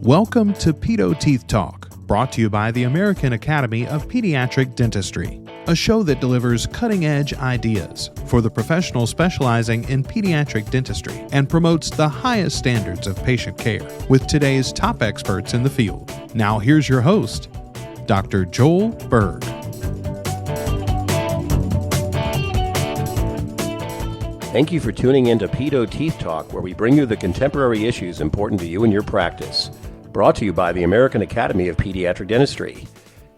Welcome to Pedo Teeth Talk, brought to you by the American Academy of Pediatric Dentistry, a show that delivers cutting-edge ideas for the professional specializing in pediatric dentistry and promotes the highest standards of patient care with today's top experts in the field. Now here's your host, Dr. Joel Berg. Thank you for tuning in to Pedo Teeth Talk, where we bring you the contemporary issues important to you and your practice. Brought to you by the American Academy of Pediatric Dentistry.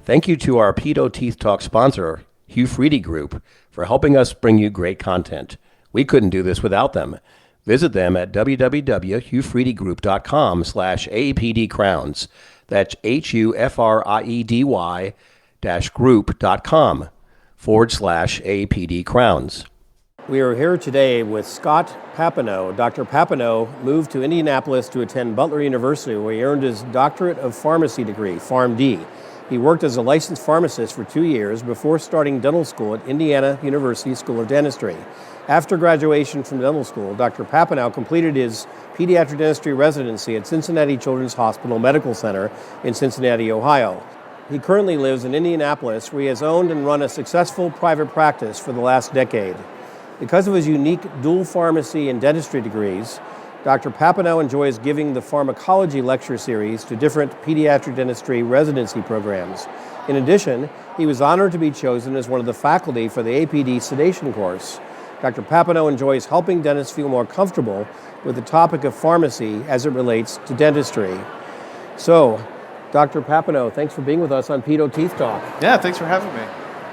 Thank you to our Pedo Teeth Talk sponsor, Hugh Freedy Group, for helping us bring you great content. We couldn't do this without them. Visit them at www.hughfreedy.com/APDcrowns. That's HUFREDY.group.com/APDcrowns. We are here today with Scott Papineau. Dr. Papineau moved to Indianapolis to attend Butler University, where he earned his Doctorate of Pharmacy degree, PharmD. He worked as a licensed pharmacist for 2 years before starting dental school at Indiana University School of Dentistry. After graduation from dental school, Dr. Papineau completed his pediatric dentistry residency at Cincinnati Children's Hospital Medical Center in Cincinnati, Ohio. He currently lives in Indianapolis, where he has owned and run a successful private practice for the last decade. Because of his unique dual pharmacy and dentistry degrees, Dr. Papineau enjoys giving the pharmacology lecture series to different pediatric dentistry residency programs. In addition, he was honored to be chosen as one of the faculty for the APD sedation course. Dr. Papineau enjoys helping dentists feel more comfortable with the topic of pharmacy as it relates to dentistry. So, Dr. Papineau, thanks for being with us on Pedo Teeth Talk. Yeah, thanks for having me.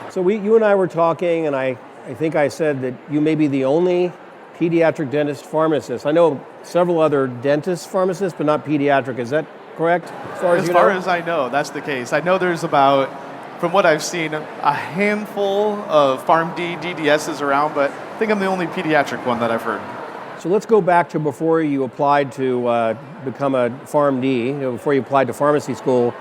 So you and I were talking, and I think I said that you may be the only pediatric dentist pharmacist. I know several other dentist pharmacists, but not pediatric. Is that correct? As far as I know, that's the case. I know there's about, from what I've seen, a handful of PharmD DDSs around, but I think I'm the only pediatric one that I've heard. So let's go back to before you applied to become a PharmD, before you applied to pharmacy school.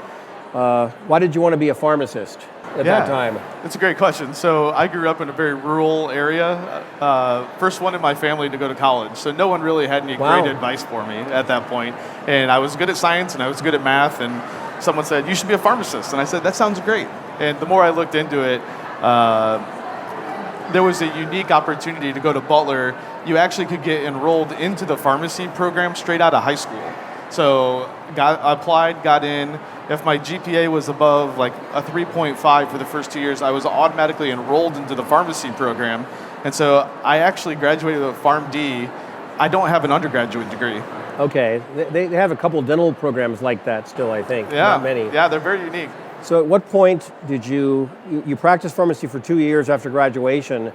Why did you want to be a pharmacist at that time? That's a great question. So I grew up in a very rural area, first one in my family to go to college. So no one really had any great advice for me at that point. And I was good at science and I was good at math, and someone said, you should be a pharmacist. And I said, that sounds great. And the more I looked into it, there was a unique opportunity to go to Butler. You actually could get enrolled into the pharmacy program straight out of high school. So applied, got in. If my GPA was above like a 3.5 for the first 2 years, I was automatically enrolled into the pharmacy program. And so I actually graduated with PharmD. I don't have an undergraduate degree. Okay, they have a couple dental programs like that still, I think. Yeah, not many. Yeah, they're very unique. So at what point did you practiced pharmacy for 2 years after graduation?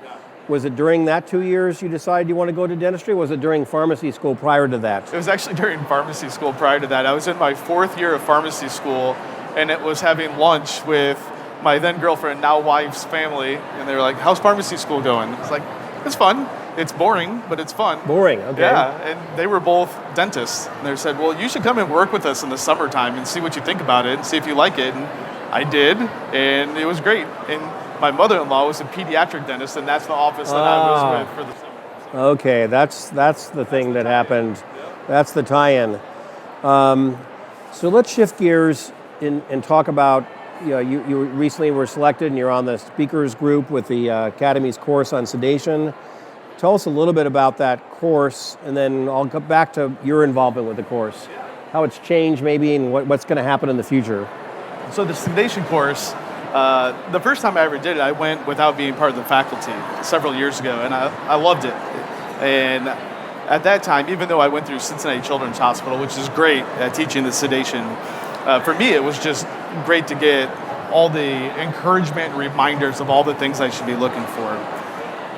Was it during that 2 years you decided you want to go to dentistry, or was it during pharmacy school prior to that? It was actually during pharmacy school prior to that. I was in my 4th year of pharmacy school, and it was having lunch with my then girlfriend, now wife's family, and they were like, how's pharmacy school going? It's like, it's fun. It's boring, but it's fun. Boring, okay. Yeah, and they were both dentists. And they said, well, you should come and work with us in the summertime and see what you think about it and see if you like it. And I did, and it was great. And my mother-in-law was a pediatric dentist, and that's the office that I was with for the summer. Okay, that's the thing that happened. That's the tie-in. So let's shift gears and talk about, you recently were selected and you're on the speakers group with the Academy's course on sedation. Tell us a little bit about that course, and then I'll go back to your involvement with the course, how it's changed maybe, and what's going to happen in the future. So the sedation course, the first time I ever did it, I went without being part of the faculty several years ago, and I loved it. And at that time, even though I went through Cincinnati Children's Hospital, which is great at teaching the sedation, for me it was just great to get all the encouragement and reminders of all the things I should be looking for.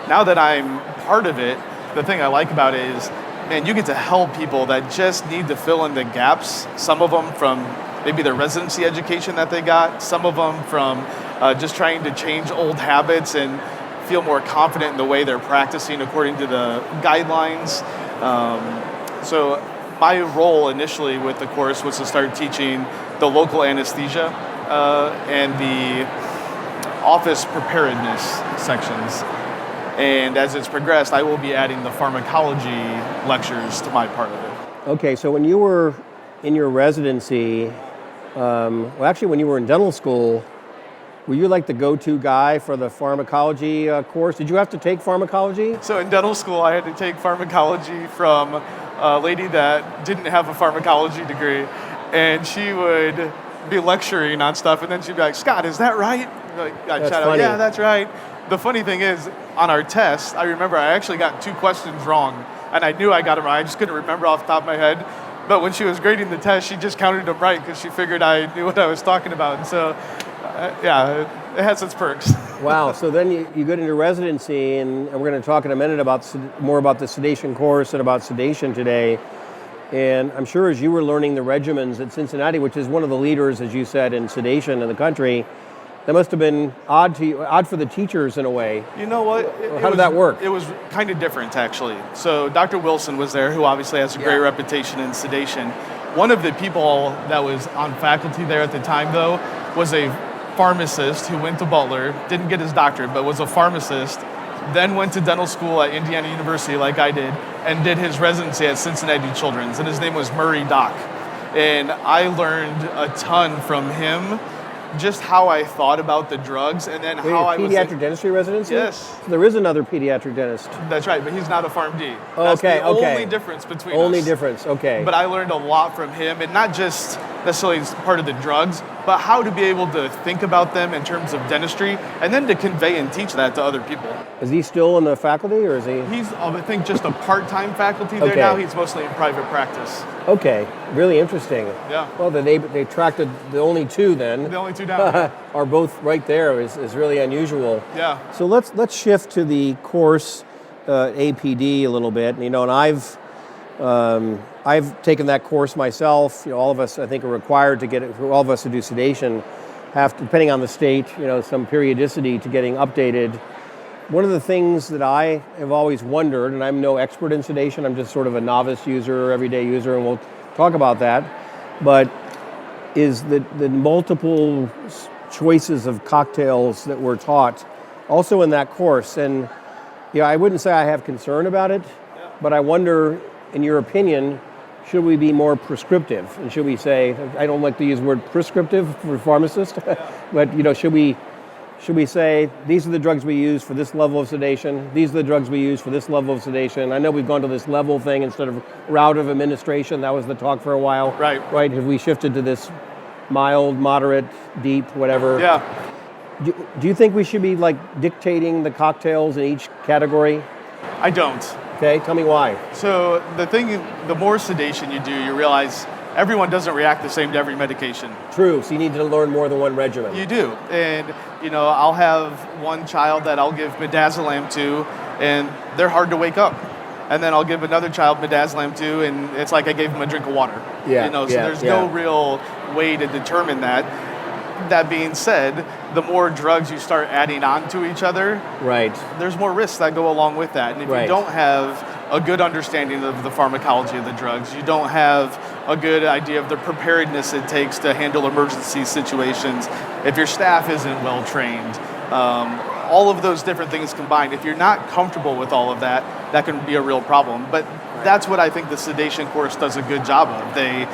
Now that I'm part of it, the thing I like about it is, man, you get to help people that just need to fill in the gaps, some of them from maybe their residency education that they got, some of them from just trying to change old habits and feel more confident in the way they're practicing according to the guidelines. So my role initially with the course was to start teaching the local anesthesia and the office preparedness sections. And as it's progressed, I will be adding the pharmacology lectures to my part of it. Okay, so when you were in your residency, actually when you were in dental school, were you like the go-to guy for the pharmacology course? Did you have to take pharmacology? So in dental school, I had to take pharmacology from a lady that didn't have a pharmacology degree, and she would be lecturing on stuff, and then she'd be like, "Scott, is that right?" I'd shout out, "Yeah, that's right." The funny thing is, on our test, I remember I actually got 2 questions wrong, and I knew I got them right. I just couldn't remember off the top of my head. But when she was grading the test, she just counted them right because she figured I knew what I was talking about. And so, it has its perks. Wow. So then you get into residency, and we're going to talk in a minute more about the sedation course and about sedation today. And I'm sure as you were learning the regimens at Cincinnati, which is one of the leaders, as you said, in sedation in the country, that must have been odd for the teachers in a way. You know what? How did that work? It was kind of different, actually. So Dr. Wilson was there, who obviously has a great reputation in sedation. One of the people that was on faculty there at the time, though, was a pharmacist who went to Butler, didn't get his doctorate, but was a pharmacist, then went to dental school at Indiana University, like I did, and did his residency at Cincinnati Children's, and his name was Murray Dock. And I learned a ton from him, just how I thought about the drugs, and then how I was... Pediatric dentistry residency? Yes. So there is another pediatric dentist. That's right, but he's not a PharmD. Oh, That's okay, the okay. only difference between Only us. difference, okay. But I learned a lot from him, and not just necessarily as part of the drugs, but how to be able to think about them in terms of dentistry, and then to convey and teach that to other people. Is he still in the faculty, or is he? He's, I think, just a part-time faculty there Okay. now. He's mostly in private practice. Okay, really interesting. Yeah. Well, then they attracted the only 2 then. The only 2 down. Are both right there is really unusual. Yeah. So let's shift to the course APD a little bit. And I've taken that course myself. All of us, I think, are required to get it. For all of us who do sedation, have, depending on the state, some periodicity to getting updated. One of the things that I have always wondered, and I'm no expert in sedation, I'm just sort of a novice user, everyday user, and we'll talk about that, but is the multiple choices of cocktails that were taught also in that course. And I wouldn't say I have concern about it, but I wonder, in your opinion, should we be more prescriptive? And should we say, I don't like to use the word prescriptive for pharmacist, but should we say, these are the drugs we use for this level of sedation, these are the drugs we use for this level of sedation. I know we've gone to this level thing instead of route of administration. That was the talk for a while. Right. Right? Have we shifted to this mild, moderate, deep, whatever? Yeah. Do you think we should be dictating the cocktails in each category? I don't. Okay, tell me why. So the more sedation you do, you realize everyone doesn't react the same to every medication. True, so you need to learn more than one regimen. You do, and I'll have one child that I'll give midazolam to, and they're hard to wake up. And then I'll give another child midazolam to, and it's like I gave them a drink of water. So there's no real way to determine that. That being said, the more drugs you start adding on to each other, right, there's more risks that go along with that. And if you don't have a good understanding of the pharmacology of the drugs, you don't have a good idea of the preparedness it takes to handle emergency situations, if your staff isn't well trained, all of those different things combined, if you're not comfortable with all of that, that can be a real problem. But that's what I think the sedation course does a good job of. They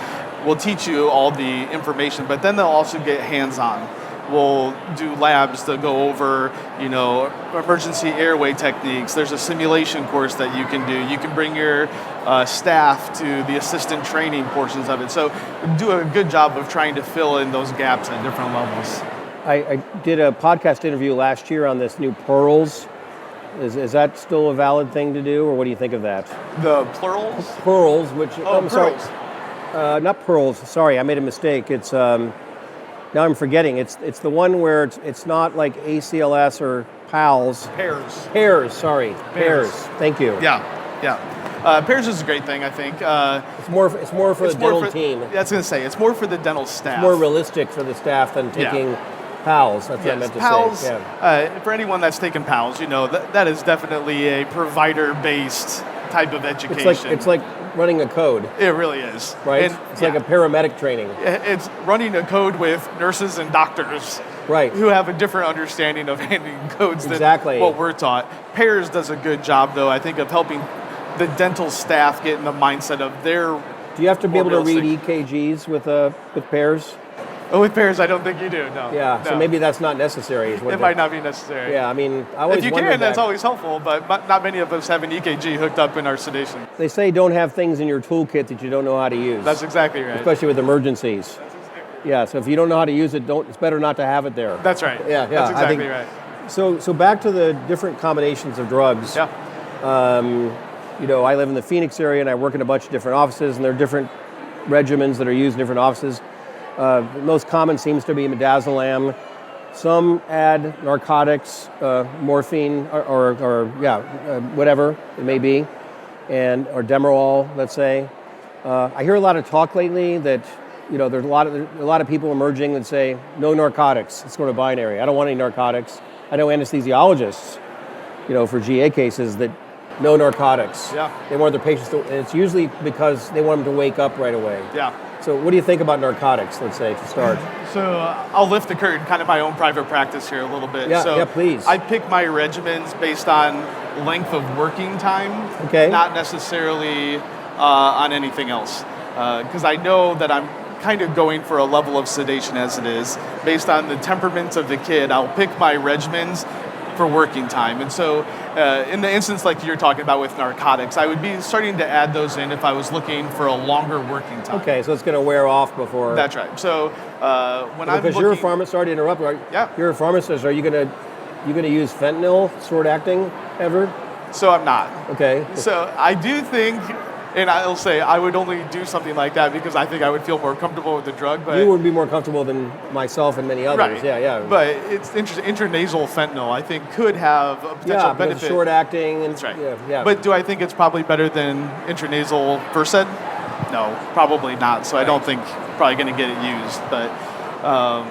will teach you all the information, but then they'll also get hands-on. We'll do labs to go over, emergency airway techniques. There's a simulation course that you can do. You can bring your staff to the assistant training portions of it. So do a good job of trying to fill in those gaps at different levels. I did a podcast interview last year on this new PEARLS. Is that still a valid thing to do, or what do you think of that? The plurals? PEARLS, which... Pearls. Sorry. Not Pearls. Sorry, I made a mistake. It's... now I'm forgetting. It's the one where it's not like ACLS or PALS. Pairs. Pairs, sorry. Pairs. Thank you. Yeah. Pairs is a great thing, I think. It's more for the dental team. Yeah, I was going to say, it's more for the dental staff. It's more realistic for the staff than taking PALS. That's what I meant to PALS, say. Yeah. For anyone that's taken PALS, that is definitely a provider-based type of education. It's like running a code, It really is. right? And, It's like a paramedic training. It's running a code with nurses and doctors Right. who have a different understanding of handling codes Exactly. than what we're taught. Pairs does a good job, though, I think, of helping the dental staff get in the mindset of their. Do you have to be able to read realistic- EKGs with pairs? Oh, with pairs, I don't think you do. No. Yeah, No. so maybe that's not necessary. It might not be necessary. Yeah, I mean, I always If you wondered can, that's that. always helpful, but not many of us have an EKG hooked up in our sedation. They say don't have things in your toolkit that you don't know how to use, That's exactly right. especially with emergencies. Yeah, so if you don't know how to use it, it's better not to have it there. That's right. Yeah, That's I think- exactly right. So back to the different combinations of drugs. Yeah. I live in the Phoenix area and I work in a bunch of different offices, and there are different regimens that are used in different offices. The most common seems to be midazolam. Some add narcotics, morphine, or whatever it may be, or Demerol, let's say. I hear a lot of talk lately that there's a lot of people emerging that say no narcotics. It's sort of binary. I don't want any narcotics. I know anesthesiologists, for GA cases that no narcotics. Yeah. They want their patients to, and it's usually because they want them to wake up right away. Yeah. So what do you think about narcotics, let's say, to start? So I'll lift the curtain, kind of my own private practice here a little bit. Yeah, so yeah, please. I pick my regimens based on length of working time, Okay. not necessarily on anything else. Because I know that I'm kind of going for a level of sedation as it is. Based on the temperament of the kid, I'll pick my regimens for working time. And so in the instance like you're talking about with narcotics, I would be starting to add those in if I was looking for a longer working time. Okay, so it's going to wear off before. That's right. So when I'm Because looking... you're a pharmacist, sorry to interrupt. Yeah. You're a pharmacist. Are you going to use fentanyl, short acting, ever? So I'm not. Okay. So I do think, and I'll say I would only do something like that because I think I would feel more comfortable with the drug. But You would be more comfortable than myself and many others. right, Yeah. But it's interesting. Intranasal fentanyl, I think, could have a potential because benefit. it's short acting. And, That's right. Yeah. But do I think it's probably better than intranasal Versed? No, probably not. So I don't think probably going to get it used. But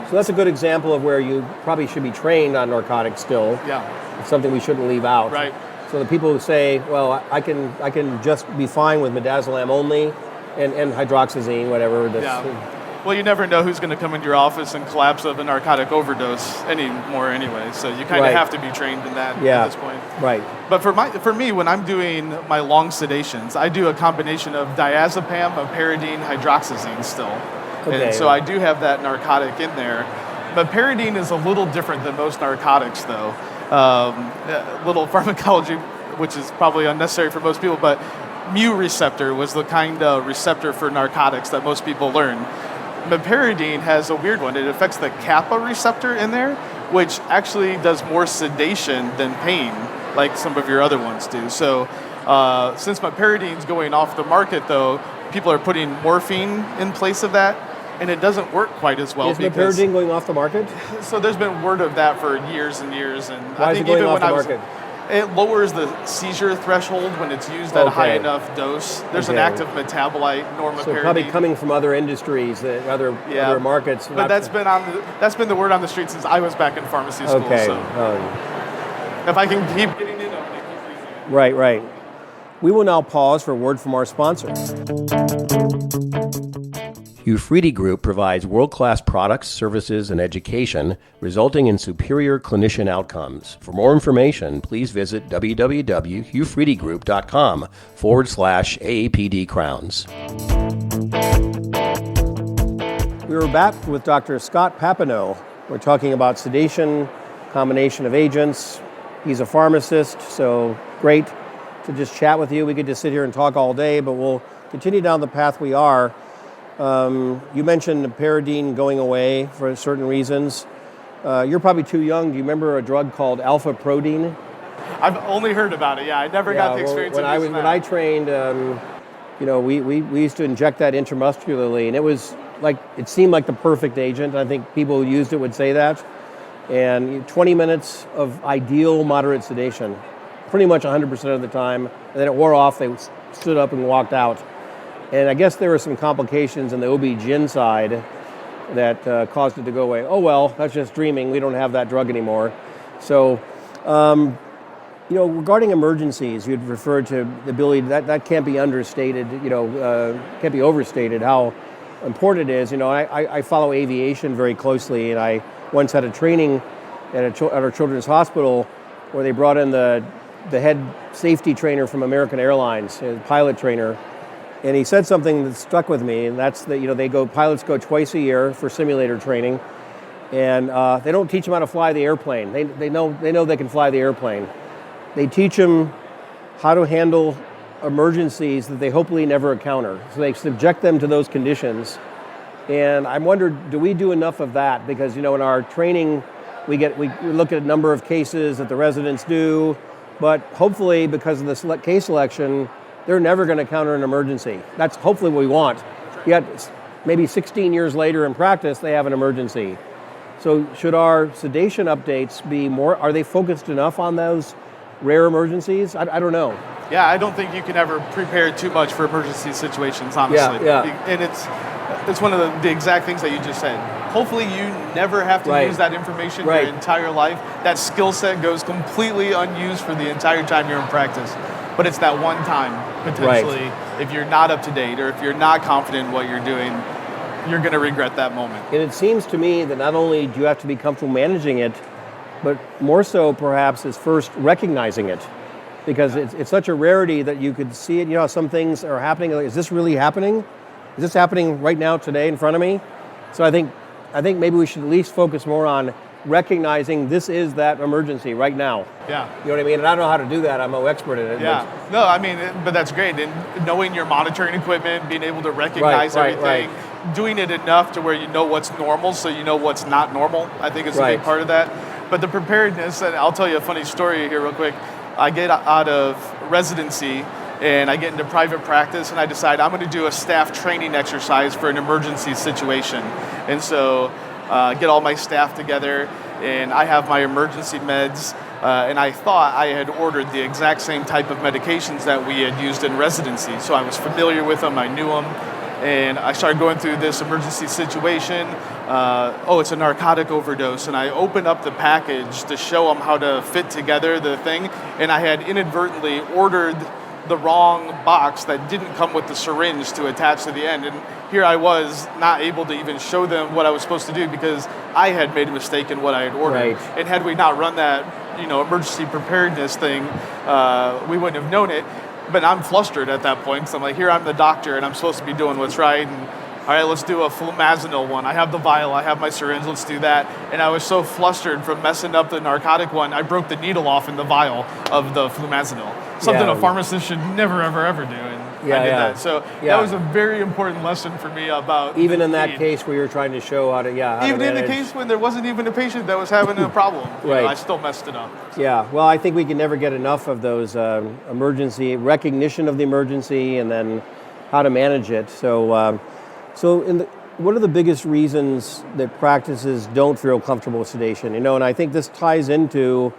So that's a good example of where you probably should be trained on narcotics still. yeah, It's something we shouldn't leave out. right. So the people who say, well, I can just be fine with midazolam only and hydroxyzine, whatever. Yeah. Well, you never know who's going to come into your office and collapse of a narcotic overdose anymore anyway. So you kind of Right. have to be trained in that Yeah. at this point. Right. But for me, when I'm doing my long sedations, I do a combination of diazepam, apiridine, hydroxyzine still. Okay. And so I do have that narcotic in there. But apiridine is a little different than most narcotics, though. A little pharmacology, which is probably unnecessary for most people, but mu receptor was the kind of receptor for narcotics that most people learn. Meperidine has a weird one. It affects the kappa receptor in there, which actually does more sedation than pain, like some of your other ones do. So since meperidine's going off the market, though, people are putting morphine in place of that, and it doesn't work quite as well. Is meperidine going off the market? So there's been word of that for years and years, and Why I is think it going even off when the I was, market? it lowers the seizure threshold when it's used at a high Okay. enough dose. There's an Okay. active metabolite, So normoperidine. probably coming from other industries, other markets. But that's been the word on the street since I was back in pharmacy school. okay. So if I can keep getting in, I'm going to keep using it. Right. We will now pause for a word from our sponsor. Ufridi Group provides world-class products, services, and education, resulting in superior clinician outcomes. For more information, please visit www.ufridigroup.com/AAPD Crowns. We were back with Dr. Scott Papineau. We're talking about sedation, combination of agents. He's a pharmacist, so great to just chat with you. We could just sit here and talk all day, but we'll continue down the path we are. You mentioned apiridine going away for certain reasons. You're probably too young. Do you remember a drug called alpha-protein? I've only heard about it. Yeah, I never got the experience of using when that. I trained, we used to inject that intramuscularly, and it seemed like the perfect agent. I think people who used it would say that. And 20 minutes of ideal moderate sedation, pretty much 100% of the time. And then it wore off. They stood up and walked out. And I guess there were some complications in the OB-GYN side that caused it to go away. Oh, well, that's just dreaming. We don't have that drug anymore. So Regarding emergencies, you'd referred to the ability that can't be understated. Can't be overstated how important it is. I follow aviation very closely, and I once had a training at our children's hospital where they brought in the head safety trainer from American Airlines, a pilot trainer, and he said something that stuck with me, and that's that pilots go twice a year for simulator training, and they don't teach them how to fly the airplane. They know they can fly the airplane. They teach them how to handle emergencies that they hopefully never encounter. So they subject them to those conditions. And I wondered, do we do enough of that? Because in our training, we look at a number of cases that the residents do, but hopefully because of the case selection, they're never going to encounter an emergency. That's hopefully what we want. Yet maybe 16 years later in practice, they have an emergency. So should our sedation updates be more? Are they focused enough on those rare emergencies? I don't know. Yeah, I don't think you can ever prepare too much for emergency situations, honestly. Yeah. And it's one of the exact things that you just said. Hopefully you never have to use that information your entire life. That skill set goes completely unused for the entire time you're in practice. But it's that one time, potentially, if you're not up to date or if you're not confident in what you're doing, you're going to regret that moment. And it seems to me that not only do you have to be comfortable managing it, but more so perhaps is first recognizing it, because it's such a rarity that you could see it. Some things are happening. Like, is this really happening? Is this happening right now today in front of me? So I think maybe we should at least focus more on recognizing this is that emergency right now. Yeah. You know what I mean? And I don't know how to do that. I'm no expert at it. Yeah. No, I mean, but that's great. And knowing your monitoring equipment, being able to recognize everything, doing it enough to where you know what's normal so you know what's not normal, I think is a big part of that. But the preparedness, and I'll tell you a funny story here real quick. I get out of residency and I get into private practice and I decide I'm going to do a staff training exercise for an emergency situation. And so get all my staff together and I have my emergency meds and I thought I had ordered the exact same type of medications that we had used in residency. So I was familiar with them, I knew them. And I started going through this emergency situation. It's a narcotic overdose. And I opened up the package to show them how to fit together the thing. And I had inadvertently ordered the wrong box that didn't come with the syringe to attach to the end. And here I was not able to even show them what I was supposed to do because I had made a mistake in what I had ordered. And had we not run that, emergency preparedness thing, we wouldn't have known it. But I'm flustered at that point because I'm like, here I'm the doctor and I'm supposed to be doing what's right. And all right, let's do a flumazenil one. I have the vial, I have my syringe, let's do that. And I was so flustered from messing up the narcotic one, I broke the needle off in the vial of the flumazenil. Something a pharmacist should never, ever, ever do. And I did that. So that was a very important lesson for me about even in that case where you're trying to show how to even in the case when there wasn't even a patient that was having a problem, I still messed it up. Yeah, well, I think we can never get enough of those emergency recognition of the emergency and then how to manage it. So, what are the biggest reasons that practices don't feel comfortable with sedation? And I think this ties into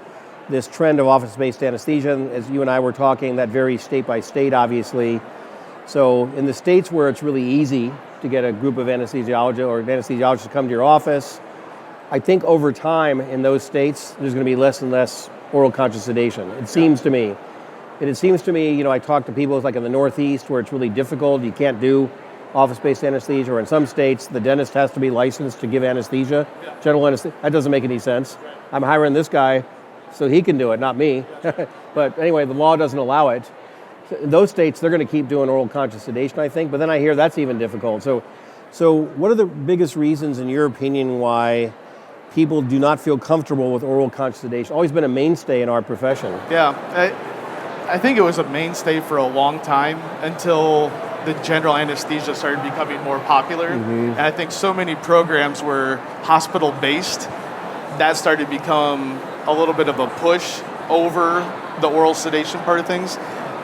this trend of office-based anesthesia, as you and I were talking, that varies state by state, obviously. So in the states where it's really easy to get a group of anesthesiologists or anesthesiologists to come to your office, I think over time in those states, there's going to be less and less oral conscious sedation. It seems to me. And it seems to me, I talk to people like in the Northeast where it's really difficult. You can't do office-based anesthesia, or in some states, the dentist has to be licensed to give anesthesia, general anesthesia. That doesn't make any sense. I'm hiring this guy so he can do it, not me. But anyway, the law doesn't allow it. So in those states, they're going to keep doing oral conscious sedation, I think, but then I hear that's even difficult. So what are the biggest reasons, in your opinion, why people do not feel comfortable with oral conscious sedation? Always been a mainstay in our profession. Yeah, I think it was a mainstay for a long time until the general anesthesia started becoming more popular. And I think so many programs were hospital-based, that started to become a little bit of a push over the oral sedation part of things.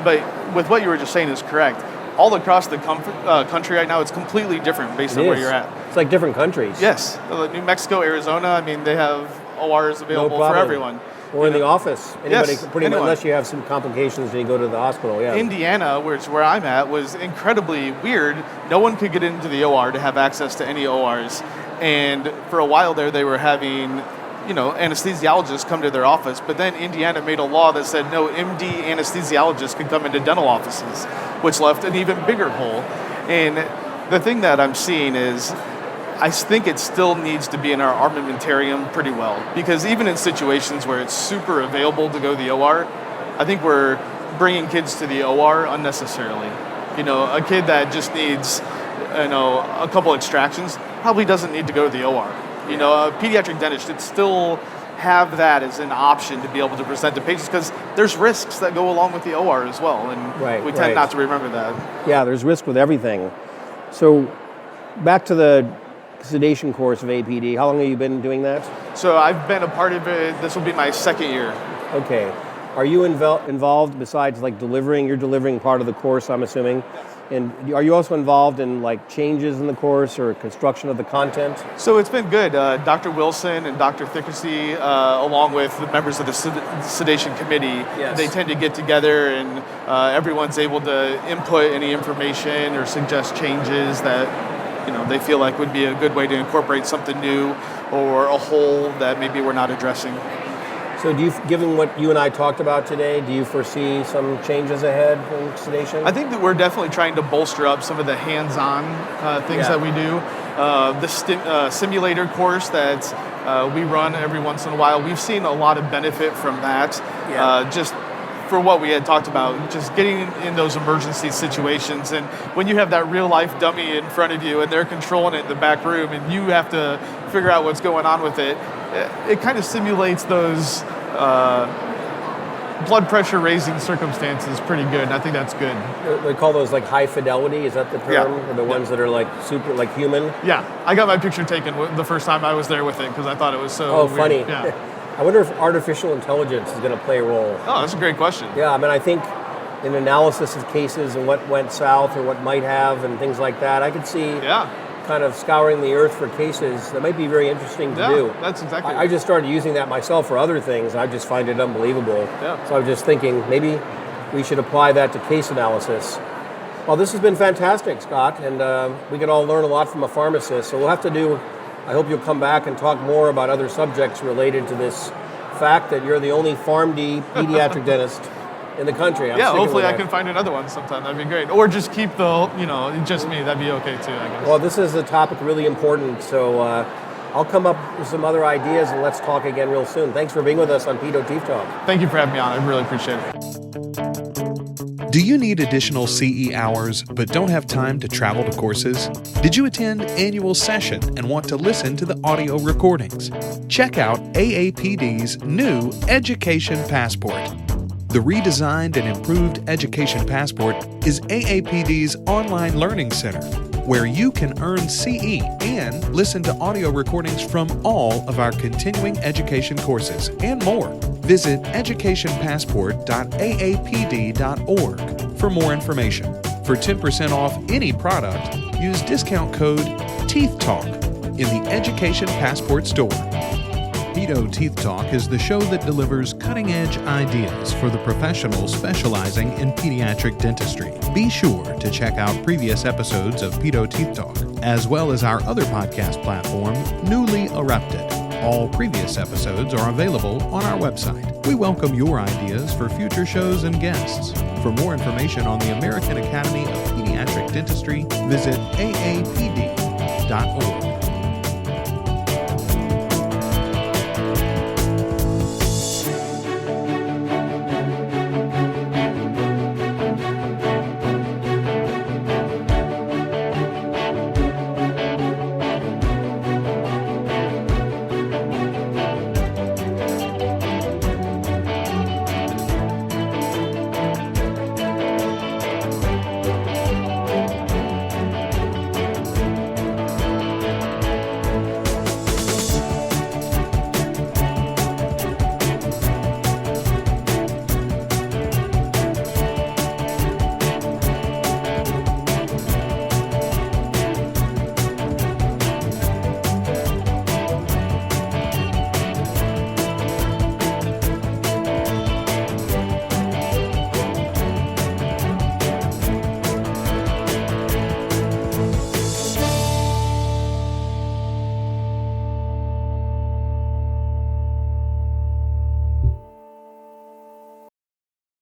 But with what you were just saying is correct. All across the country right now, it's completely different based on where you're at. It's like different countries. Yes. New Mexico, Arizona, they have ORs available for everyone. Or in the office. Anybody, pretty much, unless you have some complications and you go to the hospital, Indiana, where I'm at, was incredibly weird. No one could get into the OR to have access to any ORs. And for a while there, they were having, anesthesiologists come to their office, but then Indiana made a law that said no MD anesthesiologists can come into dental offices, which left an even bigger hole. And the thing that I'm seeing is I think it still needs to be in our armamentarium pretty well, because even in situations where it's super available to go to the OR, I think we're bringing kids to the OR unnecessarily. A kid that just needs, a couple extractions probably doesn't need to go to the OR. A pediatric dentist should still have that as an option to be able to present to patients, because there's risks that go along with the OR as well, and we tend not to remember that. Yeah, there's risk with everything. So back to the sedation course of APD, how long have you been doing that? So I've been a part of it, this will be my second year. Okay. Are you involved besides delivering? You're delivering part of the course, I'm assuming. And are you also involved in changes in the course or construction of the content? So it's been good. Dr. Wilson and Dr. Thickersey, along with the members of the sedation committee, they tend to get together and everyone's able to input any information or suggest changes that they feel like would be a good way to incorporate something new or a hole that maybe we're not addressing. So given what you and I talked about today, do you foresee some changes ahead in sedation? I think that we're definitely trying to bolster up some of the hands-on things that we do. The simulator course that we run every once in a while, we've seen a lot of benefit from that. Just for what we had talked about, just getting in those emergency situations. And when you have that real-life dummy in front of you and they're controlling it in the back room and you have to figure out what's going on with it, it kind of simulates those blood pressure raising circumstances pretty good, and I think that's good. They call those high fidelity, is that the term? Yeah. Or the ones that are super human? Yeah, I got my picture taken the first time I was there with it because I thought it was so weird. Funny. Yeah. I wonder if artificial intelligence is going to play a role. Oh, that's a great question. Yeah, I think in analysis of cases and what went south or what might have and things like that, I could see kind of scouring the earth for cases that might be very interesting to do. That's exactly I just started using that myself for other things. I just find it unbelievable. Yeah. So I was just thinking maybe we should apply that to case analysis. Well, this has been fantastic, Scott, and we can all learn a lot from a pharmacist. So we'll have to do, I hope you'll come back and talk more about other subjects related to this fact that you're the only PharmD pediatric dentist in the country. Hopefully I can find another one sometime. That'd be great. Or just keep just me. That'd be okay too, I guess. Well, this is a topic really important, so I'll come up with some other ideas and let's talk again real soon. Thanks for being with us on Pedo Teeth Talk. Thank you for having me on. I really appreciate it. Do you need additional CE hours but don't have time to travel to courses? Did you attend annual session and want to listen to the audio recordings? Check out AAPD's new Education Passport. The redesigned and improved Education Passport is AAPD's online learning center, where you can earn CE and listen to audio recordings from all of our continuing education courses and more. Visit educationpassport.aapd.org for more information. For 10% off any product, use discount code TEETHTALK in the Education Passport store. Pedo Teeth Talk is the show that delivers cutting-edge ideas for the professionals specializing in pediatric dentistry. Be sure to check out previous episodes of Pedo Teeth Talk, as well as our other podcast platform, newly erupted. All previous episodes are available on our website. We welcome your ideas for future shows and guests. For more information on the American Academy of Pediatric Dentistry, visit aapd.org.